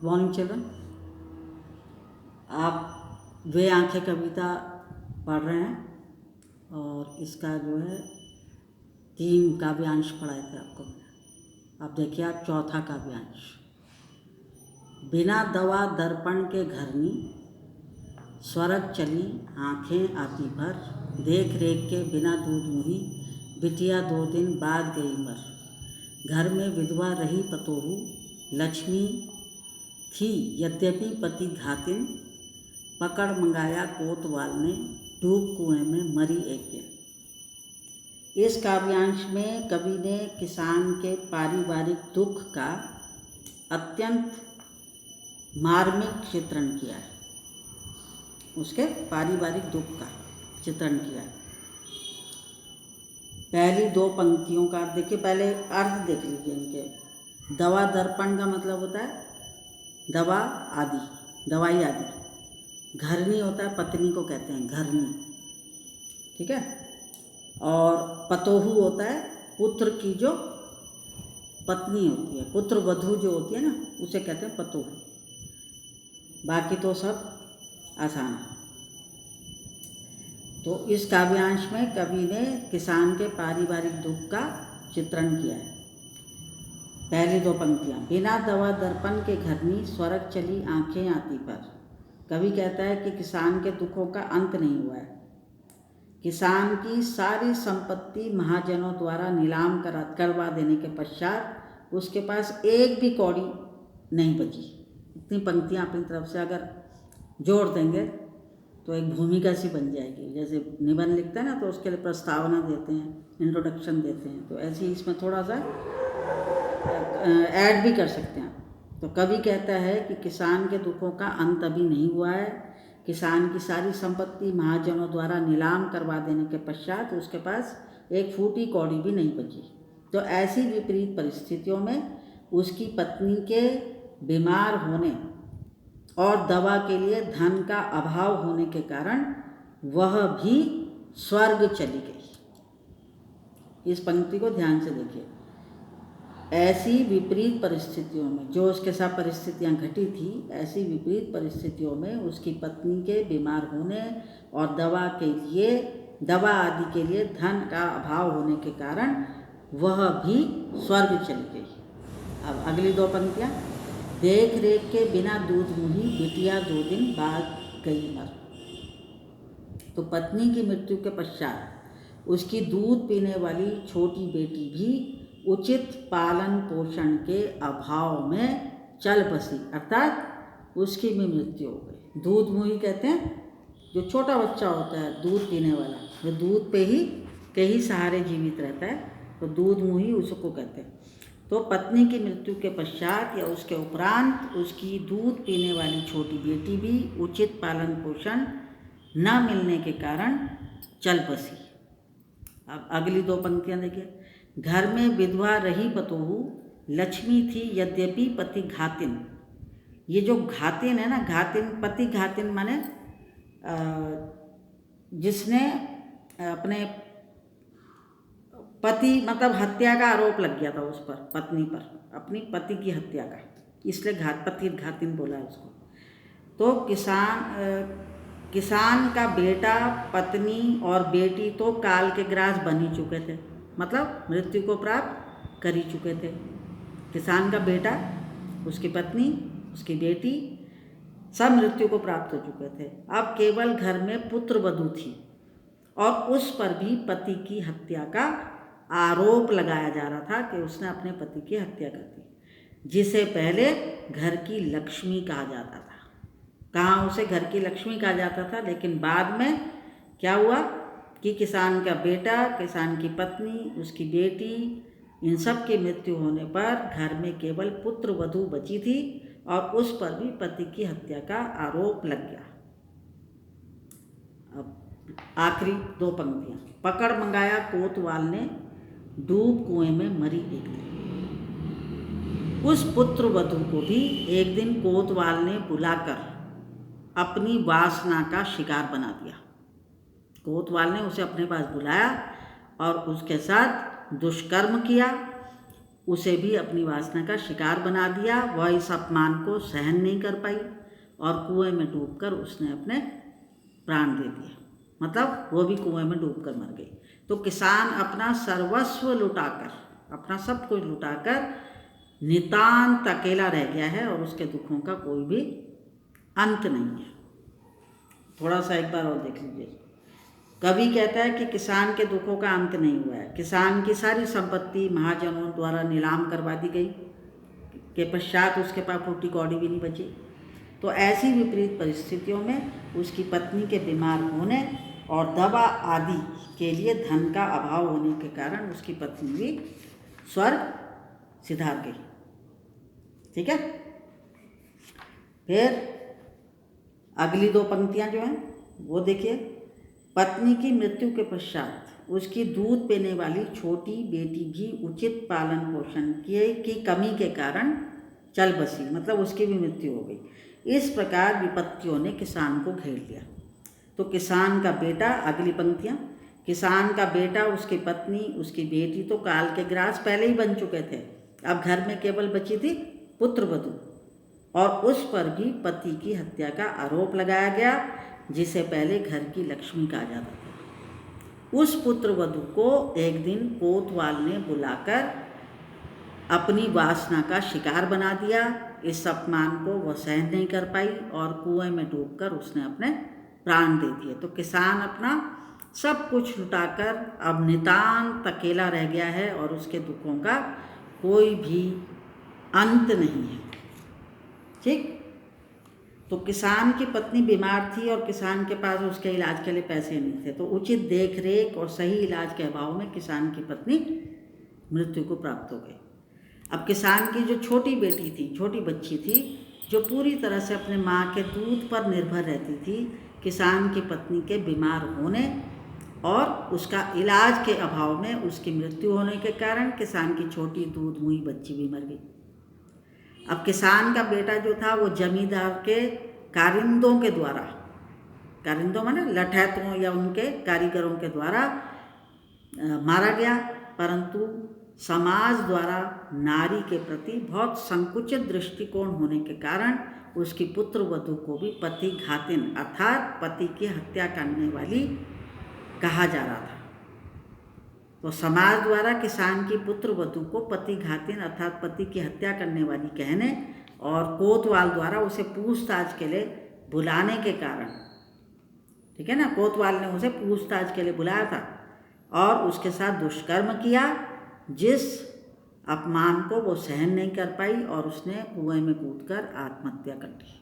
Morning children, आप वे आंखें कविता पढ़ रहे हैं और इसका जो है 3 काव्यांश पढ़ाए थे आपको। अब देखिए आप चौथा काव्यांश। बिना दवा दर्पण के घरनी, स्वर्ग चली आंखें आती भर, देख रेख के बिना दूध मुही, बिटिया 2 दिन बाद गई मर। घर में विधवा रही पतोहू, लक्ष्मी थी यद्यपि पति घातिन, पकड़ मंगाया कोतवाल ने, डूब कुएं में मरी एक दिन। इस काव्यांश में कवि ने किसान के पारिवारिक दुख का अत्यंत मार्मिक चित्रण किया है, उसके पारिवारिक दुख का चित्रण किया है। पहली 2 पंक्तियों का देखिए, पहले अर्थ देख लीजिए इनके। दवा दर्पण का मतलब होता है दवा आदि, दवाई आदि। घरनी होता है पत्नी को कहते हैं घरनी, ठीक है। और पतोहू होता है पुत्र की जो पत्नी होती है, पुत्र वधू जो होती है ना, उसे कहते हैं पतोहू। बाकी तो सब आसान है। तो इस काव्यांश में कवि ने किसान के पारिवारिक दुख का चित्रण किया है। पहली 2 पंक्तियाँ। बिना दवा दर्पण के घरनी, स्वर्ग चली आंखें आती पर। कवि कहता है कि किसान के दुखों का अंत नहीं हुआ है। किसान की सारी संपत्ति महाजनों द्वारा नीलाम करवा देने के पश्चात उसके पास एक भी कौड़ी नहीं बची। इतनी पंक्तियाँ अपनी तरफ से अगर जोड़ देंगे तो एक भूमिका सी बन जाएगी। जैसे निबंध लिखते हैं ना, तो उसके लिए प्रस्तावना देते हैं, इंट्रोडक्शन देते हैं, तो ऐसे ही इसमें थोड़ा सा ऐड भी कर सकते हैं। तो कवि कहता है कि किसान के दुखों का अंत अभी नहीं हुआ है। किसान की सारी संपत्ति महाजनों द्वारा नीलाम करवा देने के पश्चात उसके पास एक फूटी कौड़ी भी नहीं बची। तो ऐसी विपरीत परिस्थितियों में उसकी पत्नी के बीमार होने और दवा के लिए धन का अभाव होने के कारण वह भी स्वर्ग चली गई। इस पंक्ति को ध्यान से देखिए। ऐसी विपरीत परिस्थितियों में, जो उसके साथ परिस्थितियां घटी थी, ऐसी विपरीत परिस्थितियों में उसकी पत्नी के बीमार होने और दवा आदि के लिए धन का अभाव होने के कारण वह भी स्वर्ग चली गई। अब अगली 2 पंक्तियाँ। देख रेख के बिना दूध मुही, बिटिया 2 दिन बाद गई मर। तो पत्नी की मृत्यु के पश्चात उसकी दूध पीने वाली छोटी बेटी भी उचित पालन पोषण के अभाव में चल बसी, अर्थात उसकी भी मृत्यु हो गई। दूध मुही कहते हैं जो छोटा बच्चा होता है दूध पीने वाला, जो दूध पे ही सहारे जीवित रहता है, तो दूध मुही उसको कहते हैं। तो पत्नी की मृत्यु के पश्चात या उसके उपरांत उसकी दूध पीने वाली छोटी बेटी भी उचित पालन पोषण न मिलने के कारण चल बसी। अब अगली 2 पंक्तियाँ देखिए। घर में विधवा रही पतोहू, लक्ष्मी थी यद्यपि पति घातिन। ये जो घातिन है ना, घातिन, पति घातिन माने जिसने अपने पति मतलब हत्या का आरोप लग गया था उस पर, पत्नी पर, अपनी पति की हत्या का, इसलिए पति घातिन बोला है उसको। तो किसान का बेटा, पत्नी और बेटी तो काल के ग्रास बन ही चुके थे, मतलब मृत्यु को प्राप्त कर ही चुके थे। किसान का बेटा, उसकी पत्नी, उसकी बेटी सब मृत्यु को प्राप्त हो चुके थे। अब केवल घर में पुत्र वधू थी और उस पर भी पति की हत्या का आरोप लगाया जा रहा था कि उसने अपने पति की हत्या कर दी, जिसे पहले घर की लक्ष्मी कहा जाता था। कहाँ उसे घर की लक्ष्मी कहा जाता था, लेकिन बाद में क्या हुआ कि किसान का बेटा, किसान की पत्नी, उसकी बेटी, इन सब की मृत्यु होने पर घर में केवल पुत्र वधू बची थी और उस पर भी पति की हत्या का आरोप लग गया। अब आखिरी 2 पंक्तियाँ। पकड़ मंगाया कोतवाल ने, डूब कुएं में मरी एक दिन। उस पुत्र वधू को भी एक दिन कोतवाल ने बुलाकर अपनी वासना का शिकार बना दिया। कोतवाल ने उसे अपने पास बुलाया और उसके साथ दुष्कर्म किया, उसे भी अपनी वासना का शिकार बना दिया। वह इस अपमान को सहन नहीं कर पाई और कुएं में डूबकर उसने अपने प्राण दे दिए, मतलब वो भी कुएं में डूबकर मर गई। तो किसान अपना सर्वस्व लुटाकर, अपना सब कुछ लुटाकर नितांत अकेला रह गया है और उसके दुखों का कोई भी अंत नहीं है। थोड़ा सा एक बार और देख लीजिए। कवि कहता है कि किसान के दुखों का अंत नहीं हुआ है। किसान की सारी संपत्ति महाजनों द्वारा नीलाम करवा दी गई के पश्चात उसके पास फूटी कौड़ी भी नहीं बची। तो ऐसी विपरीत परिस्थितियों में उसकी पत्नी के बीमार होने और दवा आदि के लिए धन का अभाव होने के कारण उसकी पत्नी भी स्वर्ग सिधार गई। ठीक है, फिर अगली दो पंक्तियां जो हैं वो देखिए। पत्नी की मृत्यु के पश्चात उसकी दूध पीने वाली छोटी बेटी भी उचित पालन पोषण की कमी के कारण चल बसी, मतलब उसकी भी मृत्यु हो गई। इस प्रकार विपत्तियों ने किसान को घेर लिया। तो किसान का बेटा, अगली पंक्तियां, किसान का बेटा, उसकी पत्नी, उसकी बेटी तो काल के ग्रास पहले ही बन चुके थे। अब घर में केवल बची थी पुत्रवधू और उस पर भी पति की हत्या का आरोप लगाया गया, जिसे पहले घर की लक्ष्मी कहा जाता था। उस पुत्रवधू को एक दिन कोतवाल ने बुलाकर अपनी वासना का शिकार बना दिया। इस अपमान को वह सहन नहीं कर पाई और कुएं में डूबकर उसने अपने प्राण दे दिए। तो किसान अपना सब कुछ लुटाकर अब नितांत अकेला रह गया है और उसके दुखों का कोई भी अंत नहीं है। ठीक, तो किसान की पत्नी बीमार थी और किसान के पास उसके इलाज के लिए पैसे नहीं थे। तो उचित देख रेख और सही इलाज के अभाव में किसान की पत्नी मृत्यु को प्राप्त हो गई। अब किसान की जो छोटी बेटी थी, छोटी बच्ची थी, जो पूरी तरह से अपने माँ के दूध पर निर्भर रहती थी, किसान की पत्नी के बीमार होने और उसका इलाज के अभाव में उसकी मृत्यु होने के कारण किसान की छोटी दूध मुई बच्ची भी मर गई। अब किसान का बेटा जो था वो जमींदार के कारिंदों के द्वारा, कारिंदों माने लठैतों या उनके कारीगरों के द्वारा मारा गया, परंतु समाज द्वारा नारी के प्रति बहुत संकुचित दृष्टिकोण होने के कारण उसकी पुत्र वधू को भी पति घातिन अर्थात पति की हत्या करने वाली कहा जा रहा था। तो समाज द्वारा किसान की पुत्र वधू को पति घातिन अर्थात पति की हत्या करने वाली कहने और कोतवाल द्वारा उसे पूछताछ के लिए बुलाने के कारण, ठीक है ना, कोतवाल ने उसे पूछताछ के लिए बुलाया था और उसके साथ दुष्कर्म किया, जिस अपमान को वो सहन नहीं कर पाई और उसने कुएं में कूदकर आत्महत्या कर ली।